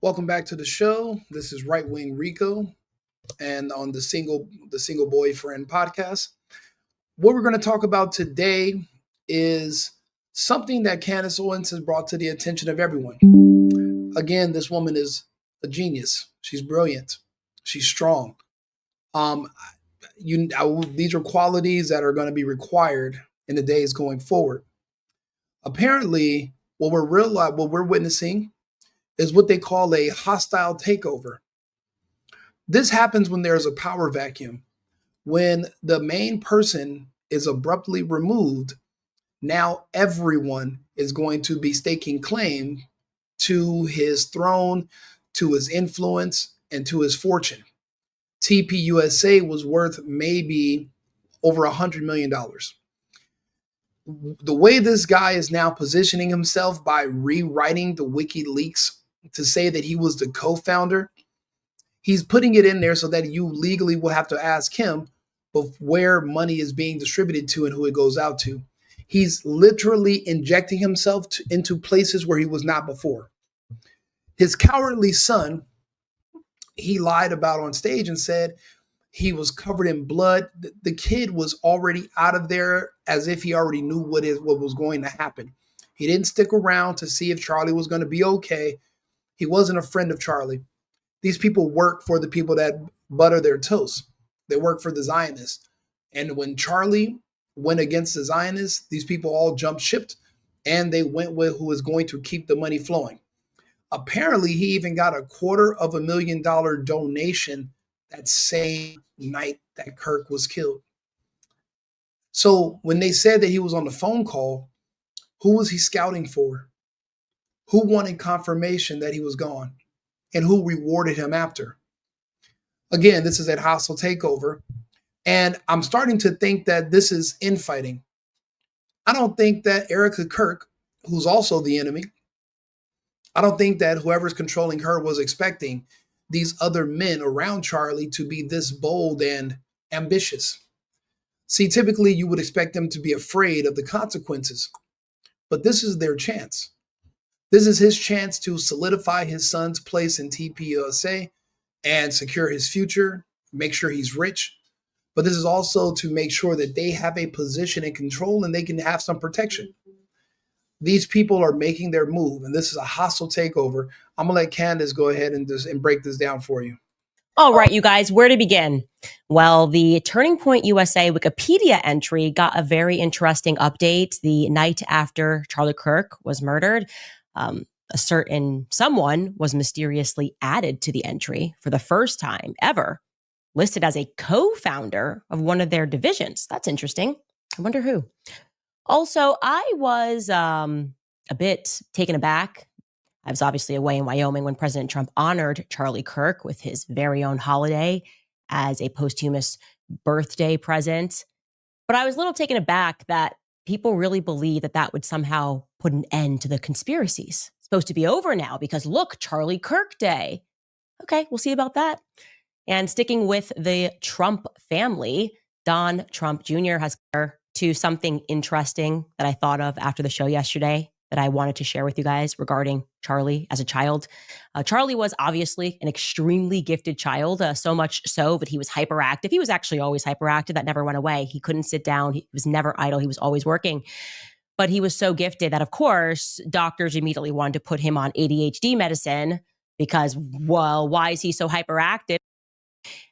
Welcome back to the show. This is Right Wing Rico, and on the Single Boyfriend podcast. What we're going to talk about today is something that Candace Owens has brought to the attention of everyone. Again, this woman is a genius. She's brilliant. She's strong. Um, these are qualities that are going to be required in the days going forward. Apparently, what we're witnessing is what they call a hostile takeover. This happens when there's a power vacuum. When the main person is abruptly removed, now everyone is going to be staking claim to his throne, to his influence, and to his fortune. TPUSA was worth maybe over $100 million. The way this guy is now positioning himself by rewriting the WikiLeaks to say that he was the co-founder, he's putting it in there so that you legally will have to ask him of where money is being distributed to and who it goes out to. He's literally injecting himself into places where he was not before. His cowardly son, he lied about on stage and said he was covered in blood. The kid was already out of there as if he already knew what was going to happen. He didn't stick around to see if Charlie was going to be okay. He wasn't a friend of Charlie. These people work for the people that butter their toast. They work for the Zionists. And when Charlie went against the Zionists, these people all jumped ship and they went with who was going to keep the money flowing. Apparently, he even got a $250,000 donation that same night that Kirk was killed. So when they said that he was on the phone call, who was he scouting for? Who wanted confirmation that he was gone? And who rewarded him after? Again, this is that hostile takeover. And I'm starting to think that this is infighting. I don't think that Erica Kirk, who's also the enemy, I don't think that whoever's controlling her was expecting these other men around Charlie to be this bold and ambitious. See, typically you would expect them to be afraid of the consequences, but this is their chance. This is his chance to solidify his son's place in TPUSA and secure his future, make sure he's rich. But this is also to make sure that they have a position in control and they can have some protection. These people are making their move, and this is a hostile takeover. I'm going to let Candace go ahead and break this down for you. All right, you guys, where to begin? Well, the Turning Point USA Wikipedia entry got a very interesting update the night after Charlie Kirk was murdered. A certain someone was mysteriously added to the entry for the first time ever, listed as a co-founder of one of their divisions. That's interesting. I wonder who. Also, I was a bit taken aback. I was obviously away in Wyoming when President Trump honored Charlie Kirk with his very own holiday as a posthumous birthday present. But I was a little taken aback that people really believe that that would somehow put an end to the conspiracies. It's supposed to be over now because look, Charlie Kirk Day. Okay, we'll see about that. And sticking with the Trump family, Don Trump Jr. has to something interesting that I thought of after the show yesterday that I wanted to share with you guys regarding Charlie as a child. Charlie was obviously an extremely gifted child, so much so that he was hyperactive. He was actually always hyperactive. That never went away. He couldn't sit down. He was never idle. He was always working. But he was so gifted that, of course, doctors immediately wanted to put him on ADHD medicine because, well, why is he so hyperactive?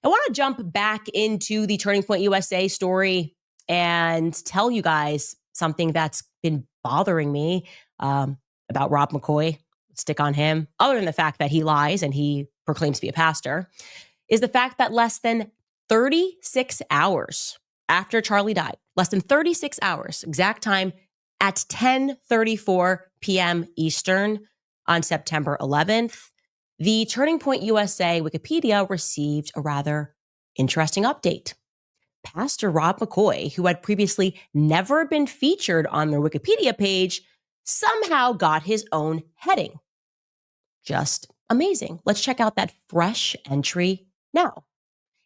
I want to jump back into the Turning Point USA story and tell you guys something that's been bothering me about Rob McCoy. Stick on him. Other than the fact that he lies and he proclaims to be a pastor, is the fact that less than 36 hours after Charlie died, less than 36 hours, exact time at 10:34 p.m. Eastern on September 11th, the Turning Point USA Wikipedia received a rather interesting update. Pastor Rob McCoy, who had previously never been featured on their Wikipedia page, somehow got his own heading. Just amazing. Let's check out that fresh entry now.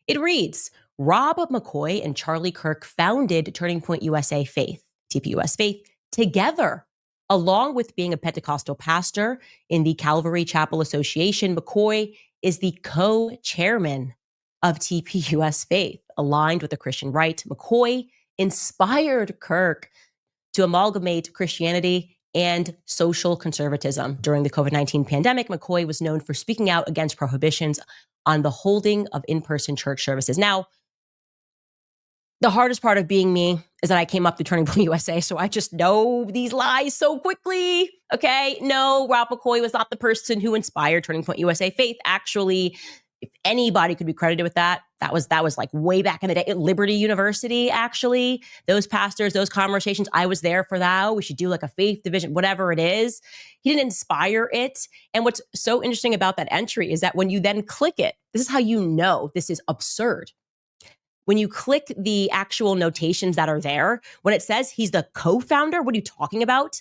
It reads, Rob McCoy and Charlie Kirk founded Turning Point USA Faith, TPUSA Faith, together Along with being a Pentecostal pastor in the Calvary Chapel Association, McCoy is the co-chairman of TPUSA Faith, aligned with the Christian right. McCoy inspired Kirk to amalgamate Christianity and social conservatism. During the COVID-19 pandemic, McCoy was known for speaking out against prohibitions on the holding of in-person church services. Now, the hardest part of being me is that I came up through Turning Point USA, so I just know these lies so quickly. Okay, no, Rob McCoy was not the person who inspired Turning Point USA Faith. Actually, if anybody could be credited with that, that was like way back in the day at Liberty University. Actually, those pastors, those conversations, I was there for that. We should do like a faith division, whatever it is. He didn't inspire it. And what's so interesting about that entry is that when you then click it, this is how you know this is absurd. When you click the actual notations that are there, when it says he's the co-founder, what are you talking about?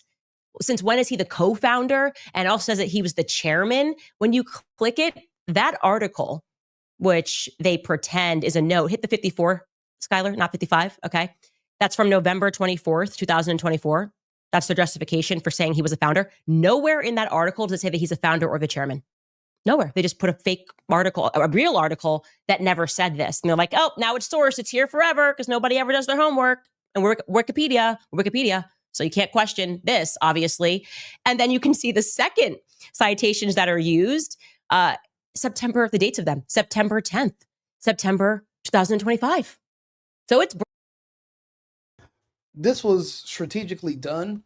Since when is he the co-founder? And it also says that he was the chairman. When you click it, that article, which they pretend is a note, hit the 54, Skylar, not 55, okay? That's from November 24th, 2024. That's the justification for saying he was a founder. Nowhere in that article does it say that he's a founder or the chairman. Nowhere. They just put a fake article, a real article that never said this. And they're like, oh, now it's sourced. It's here forever because nobody ever does their homework. And we're Wikipedia. So you can't question this, obviously. And then you can see the second citations that are used. The dates of them, September 10th, September 2025. So it's... This was strategically done.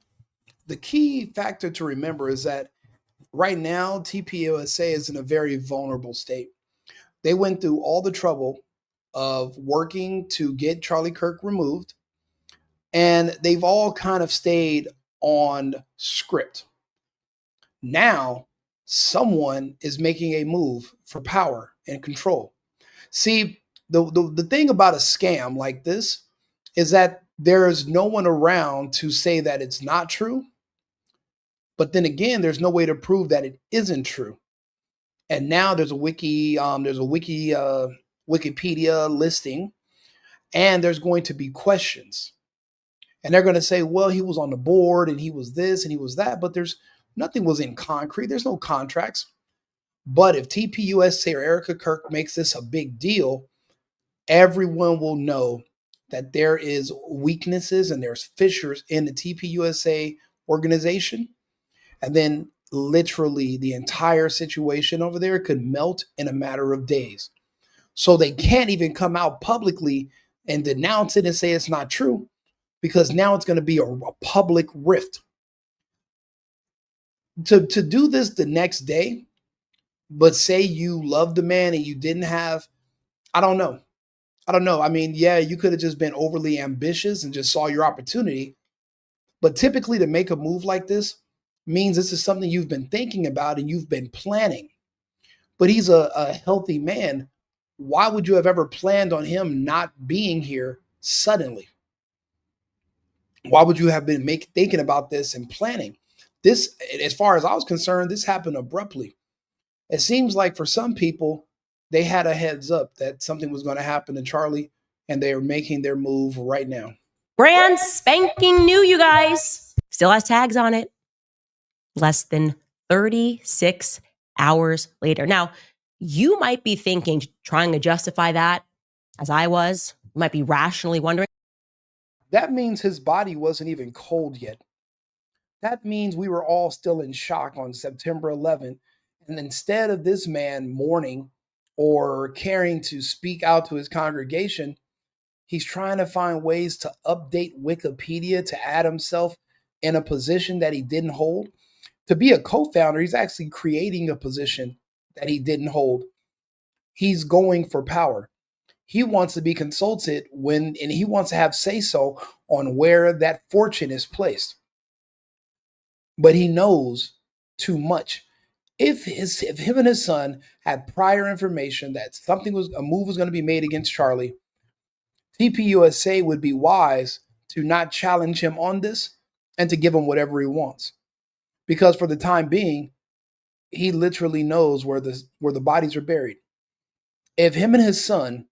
The key factor to remember is that right now, TPUSA is in a very vulnerable state. They went through all the trouble of working to get Charlie Kirk removed, and they've all kind of stayed on script. Now, someone is making a move for power and control. See, the thing about a scam like this is that there's no one around to say that it's not true. But then again, there's no way to prove that it isn't true. And now there's a Wikipedia listing, and there's going to be questions. And they're going to say, well, he was on the board and he was this and he was that, but there's nothing was in concrete. There's no contracts. But if TPUSA or Erica Kirk makes this a big deal, everyone will know that there is weaknesses and there's fissures in the TPUSA organization. And then literally the entire situation over there could melt in a matter of days. So they can't even come out publicly and denounce it and say it's not true, because now it's going to be a public rift. To do this the next day, but say you love the man and you didn't have, I don't know. I mean, yeah, you could have just been overly ambitious and just saw your opportunity. But typically to make a move like this means this is something you've been thinking about and you've been planning. But he's a healthy man. Why would you have ever planned on him not being here suddenly? Why would you have been thinking about this and planning? This, as far as I was concerned, this happened abruptly. It seems like for some people, they had a heads up that something was going to happen to Charlie, and they are making their move right now. Brand spanking new, you guys. Still has tags on it. Less than 36 hours later. Now, you might be thinking, trying to justify that, as I was, you might be rationally wondering. That means his body wasn't even cold yet. That means we were all still in shock on September 11th. And instead of this man mourning or caring to speak out to his congregation, he's trying to find ways to update Wikipedia to add himself in a position that he didn't hold. To be a co-founder, he's actually creating a position that he didn't hold. He's going for power. He wants to be consulted and he wants to have say-so on where that fortune is placed. But he knows too much. If him and his son had prior information that a move was going to be made against Charlie, TPUSA would be wise to not challenge him on this and to give him whatever he wants. Because for the time being, he literally knows where the bodies are buried. If him and his son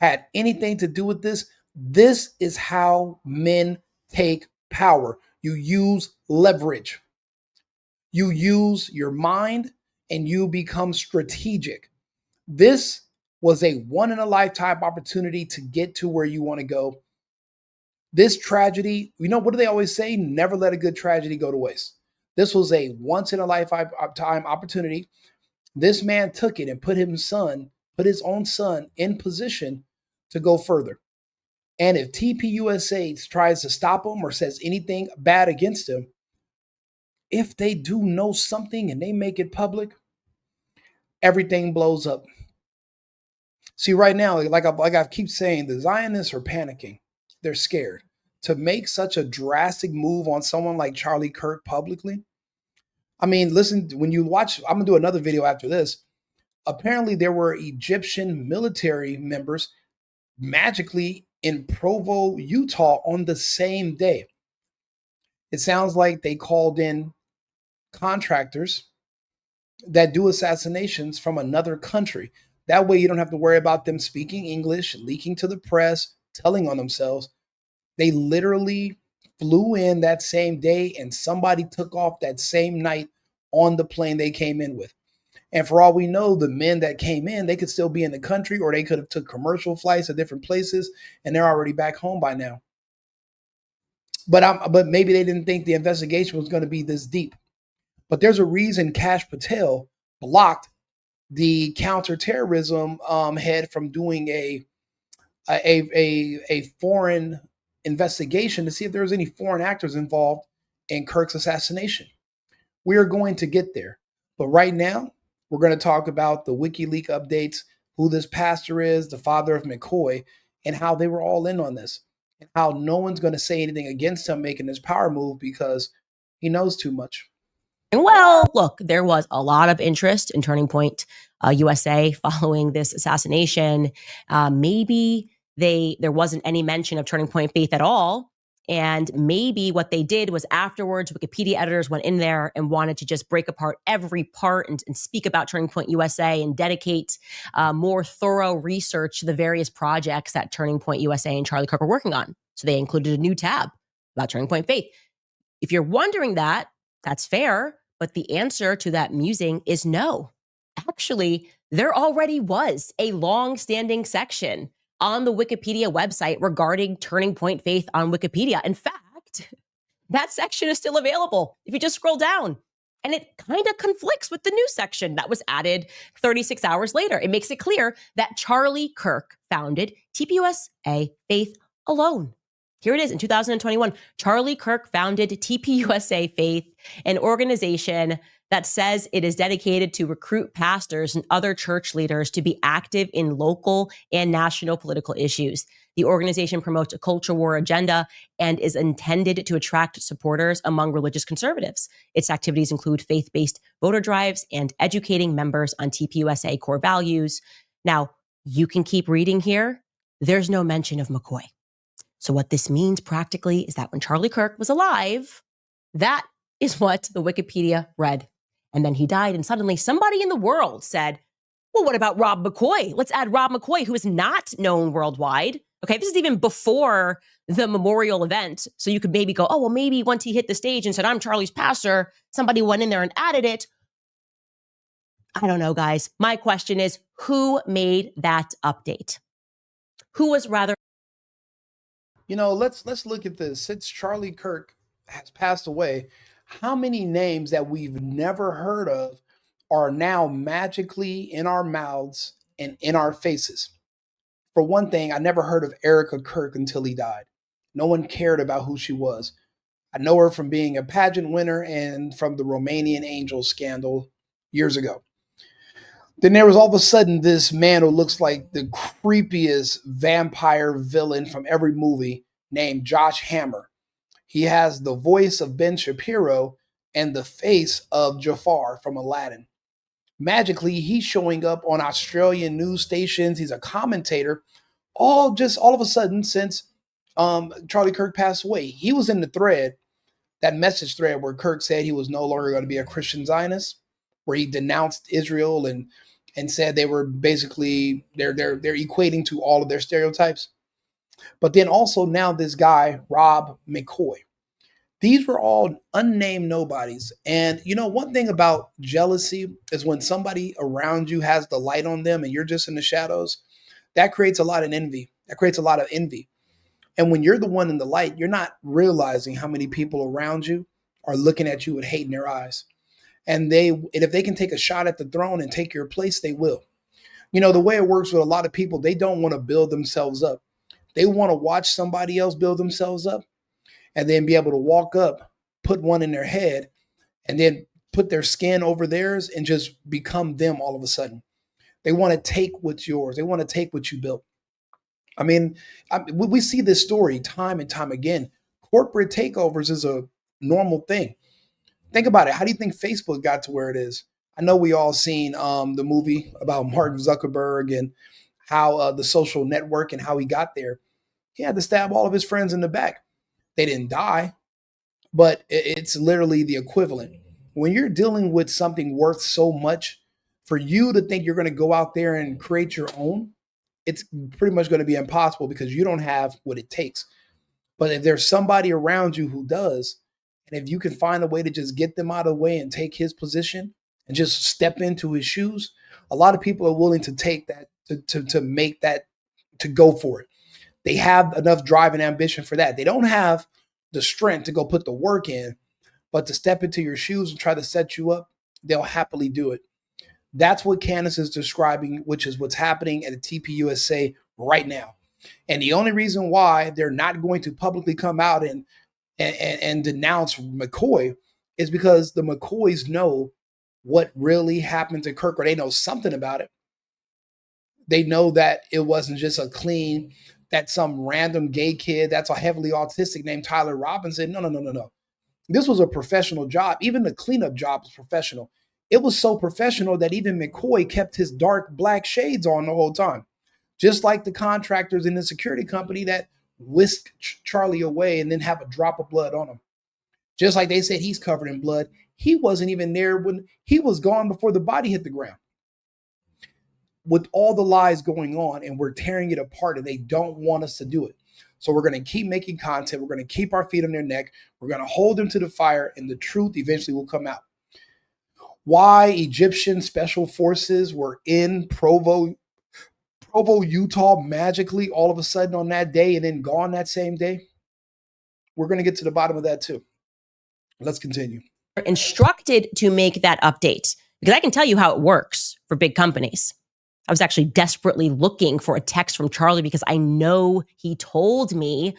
had anything to do with this, this is how men take power. You use leverage. You use your mind and you become strategic. This was a one in a lifetime opportunity to get to where you want to go. This tragedy, what do they always say? Never let a good tragedy go to waste. This was a once in a lifetime opportunity. This man took it and put his own son in position to go further. And if TPUSA tries to stop him or says anything bad against him, if they do know something and they make it public, everything blows up. See, right now, like I keep saying, the Zionists are panicking. They're scared. To make such a drastic move on someone like Charlie Kirk publicly. I mean, listen, when you watch, I'm going to do another video after this. Apparently, there were Egyptian military members magically in Provo, Utah on the same day. It sounds like they called in contractors that do assassinations from another country. That way, you don't have to worry about them speaking English, leaking to the press, telling on themselves. They literally flew in that same day and somebody took off that same night on the plane they came in with. And for all we know, the men that came in, they could still be in the country or they could have took commercial flights to different places and they're already back home by now. But maybe they didn't think the investigation was going to be this deep. But there's a reason Kash Patel blocked the counterterrorism head from doing a foreign investigation to see if there was any foreign actors involved in Kirk's assassination. We are going to get there. But right now, we're going to talk about the WikiLeaks updates, who this pastor is, the father of McCoy, and how they were all in on this, and how no one's going to say anything against him making this power move because he knows too much. Well, look, there was a lot of interest in Turning Point USA following this assassination. Maybe there wasn't any mention of Turning Point Faith at all. And maybe what they did was afterwards, Wikipedia editors went in there and wanted to just break apart every part and speak about Turning Point USA and dedicate more thorough research to the various projects that Turning Point USA and Charlie Kirk are working on. So they included a new tab about Turning Point Faith. If you're wondering that, that's fair. But the answer to that musing is no. Actually, there already was a long-standing section on the Wikipedia website regarding Turning Point Faith on Wikipedia. In fact, that section is still available if you just scroll down. And it kind of conflicts with the new section that was added 36 hours later. It makes it clear that Charlie Kirk founded TPUSA Faith alone. Here it is in 2021. Charlie Kirk founded TPUSA Faith, an organization that says it is dedicated to recruit pastors and other church leaders to be active in local and national political issues. The organization promotes a culture war agenda and is intended to attract supporters among religious conservatives. Its activities include faith-based voter drives and educating members on TPUSA core values. Now, you can keep reading here. There's no mention of McCoy. So what this means practically is that when Charlie Kirk was alive, that is what the Wikipedia read. And then he died, and suddenly somebody in the world said, well, what about Rob McCoy? Let's add Rob McCoy, who is not known worldwide. Okay, this is even before the memorial event. So you could maybe go, oh, well, maybe once he hit the stage and said, I'm Charlie's pastor, somebody went in there and added it. I don't know, guys. My question is, who made that update? Who was rather... Let's look at this. Since Charlie Kirk has passed away, how many names that we've never heard of are now magically in our mouths and in our faces? For one thing, I never heard of Erica Kirk until he died. No one cared about who she was. I know her from being a pageant winner and from the Romanian Angel scandal years ago. Then there was all of a sudden this man who looks like the creepiest vampire villain from every movie named Josh Hammer. He has the voice of Ben Shapiro and the face of Jafar from Aladdin. Magically, he's showing up on Australian news stations. He's a commentator. All of a sudden since Charlie Kirk passed away. He was in the thread, that message thread where Kirk said he was no longer going to be a Christian Zionist, where he denounced Israel and said they were basically they're equating to all of their stereotypes. But then also now this guy, Rob McCoy. These were all unnamed nobodies. And one thing about jealousy is when somebody around you has the light on them and you're just in the shadows, that creates a lot of envy. That creates a lot of envy. And when you're the one in the light, you're not realizing how many people around you are looking at you with hate in their eyes. And if they can take a shot at the throne and take your place, they will. The way it works with a lot of people, they don't want to build themselves up. They want to watch somebody else build themselves up and then be able to walk up, put one in their head, and then put their skin over theirs and just become them all of a sudden. They want to take what's yours. They want to take what you built. I mean, we see this story time and time again. Corporate takeovers is a normal thing. Think about it. How do you think Facebook got to where it is? I know we all seen the movie about Mark Zuckerberg and how the social network and how he got there. He had to stab all of his friends in the back. They didn't die, but it's literally the equivalent. When you're dealing with something worth so much, for you to think you're going to go out there and create your own, it's pretty much going to be impossible because you don't have what it takes. But if there's somebody around you who does, and if you can find a way to just get them out of the way and take his position and just step into his shoes, a lot of people are willing to take that to make that to go for it. They have enough drive and ambition for that. They don't have the strength to go put the work in, but to step into your shoes and try to set you up, they'll happily do it. That's what Candace is describing, which is what's happening at the TPUSA right now. And the only reason why they're not going to publicly come out and denounce McCoy is because the McCoys know what really happened to Kirk, or they know something about it. They know that it wasn't just a clean, that some random gay kid that's a heavily autistic named Tyler Robinson. No, no, no, no, no. This was a professional job. Even the cleanup job was professional. It was so professional that even McCoy kept his dark black shades on the whole time. Just like the contractors in the security company that whisked Charlie away and then have a drop of blood on him. Just like they said he's covered in blood. He wasn't even there when he was gone before the body hit the ground. With all the lies going on, and we're tearing it apart, and they don't want us to do it. So we're going to keep making content. We're going to keep our feet on their neck. We're going to hold them to the fire, and the truth eventually will come out. Why Egyptian special forces were in Provo, Utah, magically all of a sudden on that day and then gone that same day, we're going to get to the bottom of that too. Let's continue. Instructed to make that update, because I can tell you how it works for big companies. I was actually desperately looking for a text from Charlie because I know he told me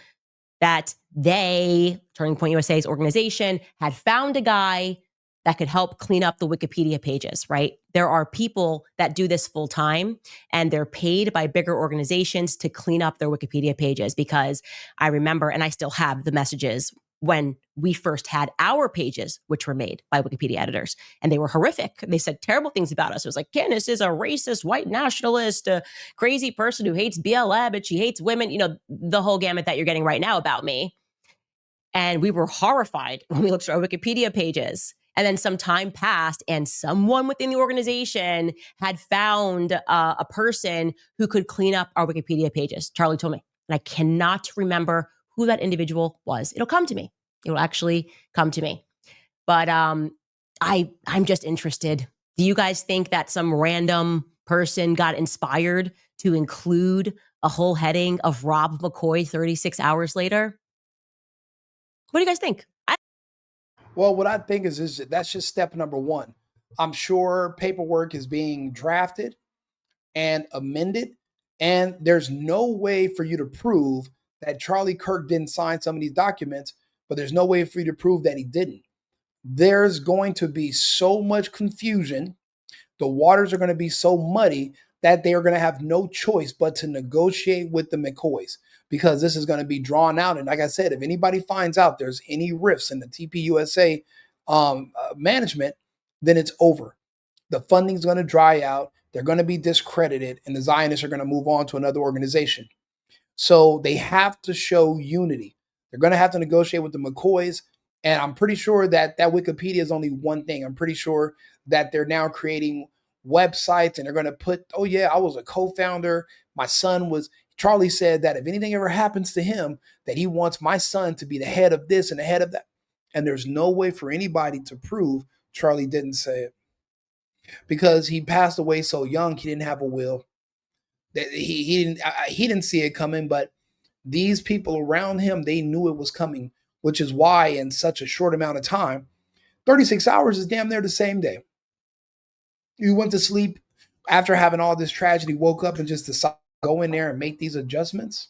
that they, Turning Point USA's organization, had found a guy that could help clean up the Wikipedia pages, right? There are people that do this full time and they're paid by bigger organizations to clean up their Wikipedia pages, because I remember, and I still have the messages when we first had our pages, which were made by Wikipedia editors, and they were horrific. They said terrible things about us. It was like, Candace is a racist, white nationalist, a crazy person who hates BLM and she hates women, the whole gamut that you're getting right now about me. And we were horrified when we looked at our Wikipedia pages. And then some time passed and someone within the organization had found a person who could clean up our Wikipedia pages. Charlie told me, and I cannot remember who that individual was. It'll come to me. It will actually come to me. But I'm just interested. Do you guys think that some random person got inspired to include a whole heading of Rob McCoy 36 hours later? What do you guys think? Well, what I think is that's just step number one. I'm sure paperwork is being drafted and amended, and there's no way for you to prove that Charlie Kirk didn't sign some of these documents, but there's no way for you to prove that he didn't. There's going to be so much confusion. The waters are going to be so muddy that they are going to have no choice but to negotiate with the McCoys, because this is going to be drawn out. And like I said, if anybody finds out there's any rifts in the TPUSA management, then it's over. The funding's going to dry out. They're going to be discredited, and the Zionists are going to move on to another organization. So they have to show unity. They're going to have to negotiate with the McCoys. And I'm pretty sure that Wikipedia is only one thing. I'm pretty sure that they're now creating websites and they're going to put, oh yeah, I was a co-founder. My son was, Charlie said that if anything ever happens to him, that he wants my son to be the head of this and the head of that. And there's no way for anybody to prove Charlie didn't say it because he passed away so young. He didn't have a will. That he didn't see it coming, but these people around him, they knew it was coming, which is why in such a short amount of time, 36 hours is damn near the same day. You went to sleep after having all this tragedy, woke up and just decided to go in there and make these adjustments.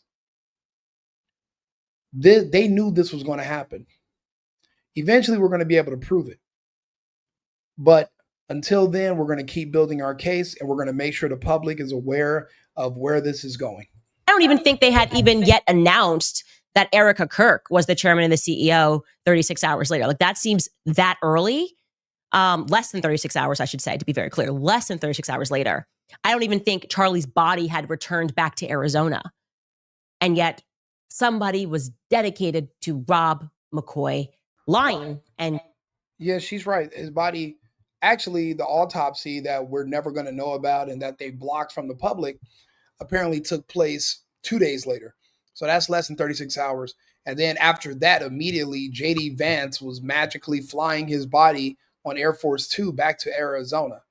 They knew this was going to happen. Eventually, we're going to be able to prove it. But until then, we're going to keep building our case, and we're going to make sure the public is aware of where this is going. I don't even think they had even yet announced that Erica Kirk was the chairman and the CEO 36 hours later. Like, that seems that early. Less than 36 hours, I should say, to be very clear, less than 36 hours later. I don't even think Charlie's body had returned back to Arizona. And yet somebody was dedicated to Rob McCoy lying. And yeah, she's right. His body, actually, the autopsy that we're never going to know about and that they blocked from the public apparently took place 2 days later. So that's less than 36 hours. And then after that, immediately, JD Vance was magically flying his body on Air Force Two back to Arizona.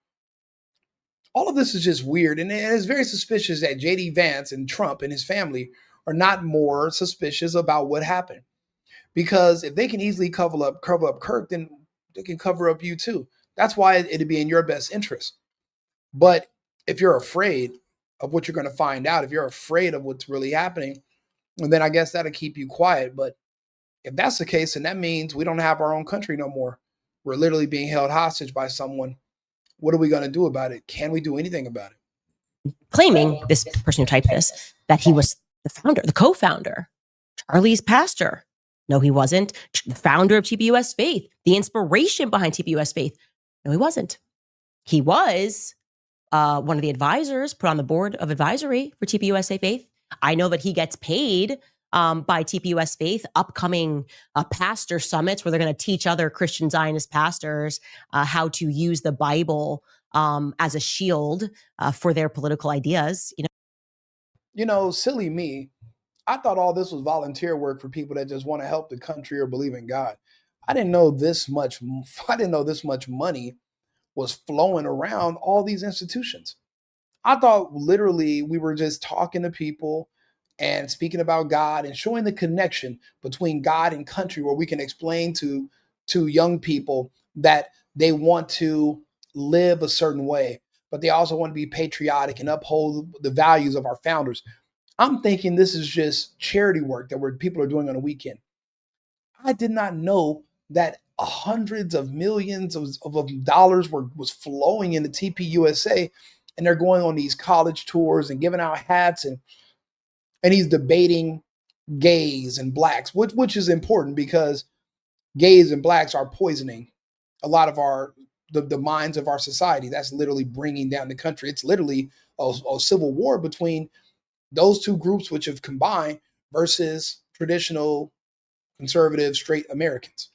All of this is just weird. And it's very suspicious that JD Vance and Trump and his family are not more suspicious about what happened. Because if they can easily cover up Kirk, then they can cover up you too. That's why it'd be in your best interest. But if you're afraid of what you're going to find out, if you're afraid of what's really happening, then I guess that'll keep you quiet. But if that's the case, then that means we don't have our own country no more. We're literally being held hostage by someone. What are we going to do about it? Can we do anything about it? Claiming, this person who typed this, that he was the founder, the co-founder, Charlie's pastor. No, he wasn't. The founder of TPUSA Faith, the inspiration behind TPUSA Faith. No, he wasn't. He was one of the advisors put on the board of advisory for TPUSA Faith. I know that he gets paid by TPUSA Faith, upcoming pastor summits where they're going to teach other Christian Zionist pastors how to use the Bible as a shield for their political ideas. Silly me. I thought all this was volunteer work for people that just want to help the country or believe in God. I didn't know this much. I didn't know this much money was flowing around all these institutions. I thought literally we were just talking to people and speaking about God and showing the connection between God and country, where we can explain to young people that they want to live a certain way, but they also want to be patriotic and uphold the values of our founders. I'm thinking this is just charity work that people are doing on a weekend. I did not know that hundreds of millions of dollars was flowing into TPUSA, and they're going on these college tours and giving out hats, and he's debating gays and blacks, which is important because gays and blacks are poisoning a lot of the minds of our society. That's literally bringing down the country. It's literally a civil war between those two groups, which have combined, versus traditional conservative straight Americans.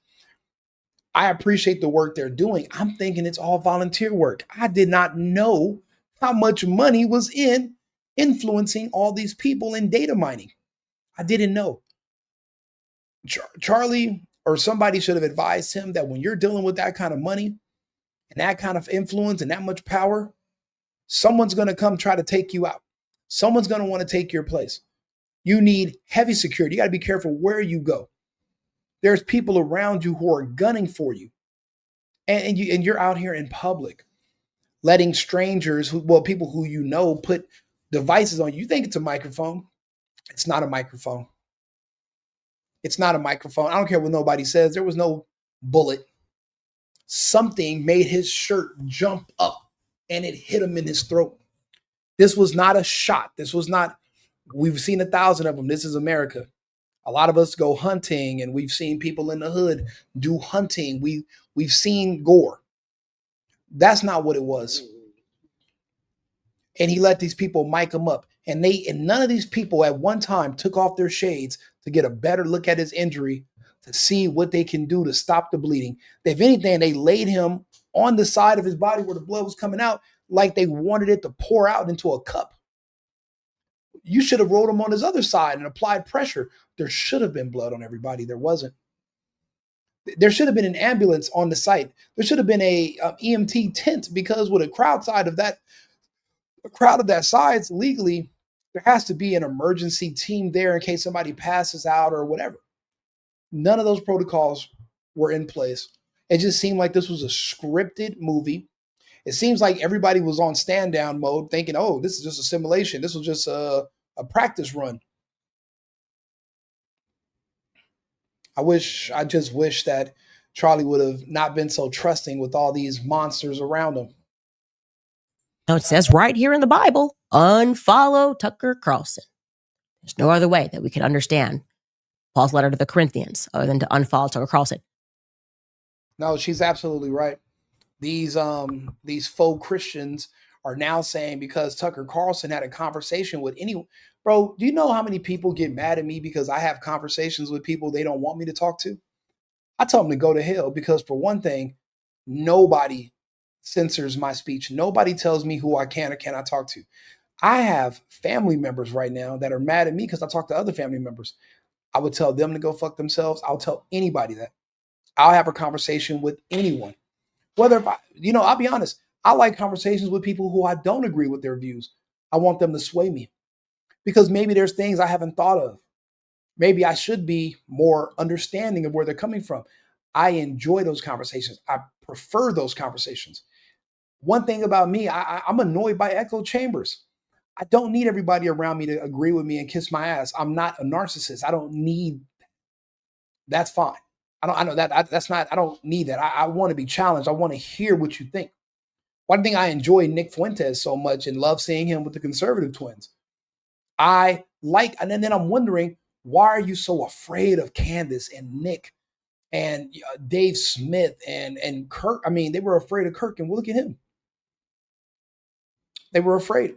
I appreciate the work they're doing. I'm thinking it's all volunteer work. I did not know how much money was in influencing all these people in data mining. I didn't know. Charlie or somebody should have advised him that when you're dealing with that kind of money and that kind of influence and that much power, someone's going to come try to take you out. Someone's going to want to take your place. You need heavy security. You got to be careful where you go. There's people around you who are gunning for you. And you're out here in public, letting strangers, people who you know, put devices on you. You think it's a microphone. It's not a microphone. It's not a microphone. I don't care what nobody says. There was no bullet. Something made his shirt jump up and it hit him in his throat. This was not a shot. This was not, we've seen 1,000 of them. This is America. A lot of us go hunting, and we've seen people in the hood do hunting. We've seen gore. That's not what it was. And he let these people mic him up. And none of these people at one time took off their shades to get a better look at his injury, to see what they can do to stop the bleeding. If anything, they laid him on the side of his body where the blood was coming out, like they wanted it to pour out into a cup. You should have rolled him on his other side and applied pressure. There should have been blood on everybody. There wasn't. There should have been an ambulance on the site. There should have been a EMT tent, because with a crowd of that size legally, there has to be an emergency team there in case somebody passes out or whatever. None of those protocols were in place. It just seemed like this was a scripted movie. It seems like everybody was on stand down mode thinking, oh, this is just a simulation. This was just a practice run. I just wish that Charlie would have not been so trusting with all these monsters around him. Now it says right here in the Bible, unfollow Tucker Carlson. There's no other way that we can understand Paul's letter to the Corinthians other than to unfollow Tucker Carlson. No, she's absolutely right. These faux Christians are now saying because Tucker Carlson had a conversation with anyone. Bro, do you know how many people get mad at me because I have conversations with people they don't want me to talk to? I tell them to go to hell because, for one thing, nobody censors my speech. Nobody tells me who I can or cannot talk to. I have family members right now that are mad at me because I talk to other family members. I would tell them to go fuck themselves. I'll tell anybody that. I'll have a conversation with anyone. Whether if I'll be honest, I like conversations with people who I don't agree with their views. I want them to sway me because maybe there's things I haven't thought of. Maybe I should be more understanding of where they're coming from. I enjoy those conversations. I prefer those conversations. One thing about me, I'm annoyed by echo chambers. I don't need everybody around me to agree with me and kiss my ass. I'm not a narcissist. I don't need. That's fine. I know that that's not. I don't need that. I want to be challenged. I want to hear what you think. One thing I enjoy Nick Fuentes so much and love seeing him with the conservative twins. I like, and then I'm wondering, why are you so afraid of Candace and Nick and Dave Smith and Kirk? I mean, they were afraid of Kirk, and look at him. They were afraid.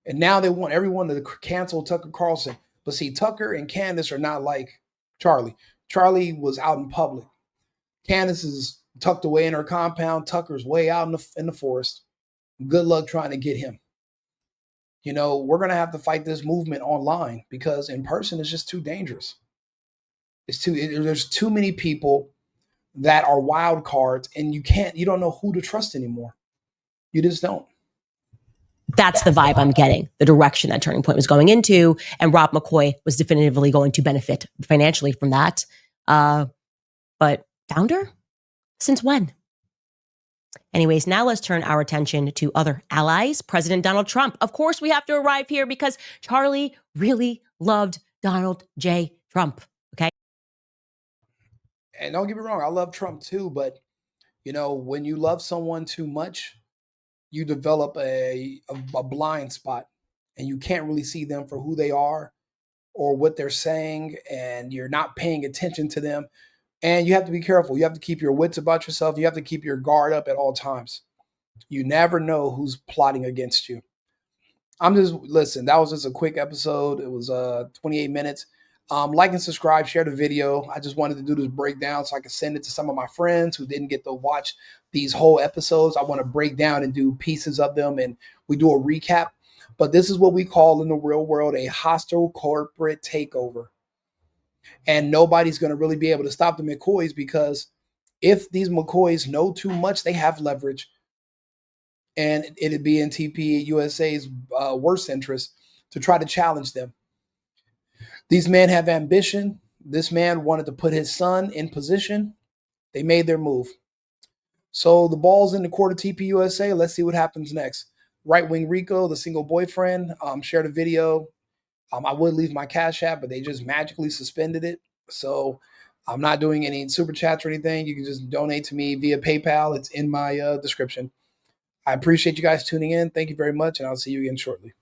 And now they want everyone to cancel Tucker Carlson. But see, Tucker and Candace are not like Charlie. Charlie was out in public. Candace is tucked away in her compound. Tucker's way out in the forest. Good luck trying to get him. We're going to have to fight this movement online because in person it's just too dangerous. There's too many people that are wild cards, and you don't know who to trust anymore. You just don't. That's the vibe I'm getting, the direction that Turning Point was going into. And Rob McCoy was definitively going to benefit financially from that. But founder? Since when? Anyways, now let's turn our attention to other allies. President Donald Trump. Of course, we have to arrive here because Charlie really loved Donald J. Trump. Okay. And don't get me wrong, I love Trump too. But, when you love someone too much, you develop a blind spot and you can't really see them for who they are or what they're saying. And you're not paying attention to them. And you have to be careful. You have to keep your wits about yourself. You have to keep your guard up at all times. You never know who's plotting against you. Listen, that was just a quick episode. It was 28 minutes. Like and subscribe, share the video. I just wanted to do this breakdown so I could send it to some of my friends who didn't get to watch these whole episodes. I want to break down and do pieces of them, and we do a recap. But this is what we call in the real world a hostile corporate takeover. And nobody's going to really be able to stop the McCoys because if these McCoys know too much, they have leverage. And it'd be in TPUSA's worst interest to try to challenge them. These men have ambition. This man wanted to put his son in position. They made their move. So the ball's in the court of TPUSA. Let's see what happens next. Right wing Rico, the single boyfriend, shared a video. I would leave my Cash App, but they just magically suspended it. So I'm not doing any super chats or anything. You can just donate to me via PayPal. It's in my description. I appreciate you guys tuning in. Thank you very much, and I'll see you again shortly.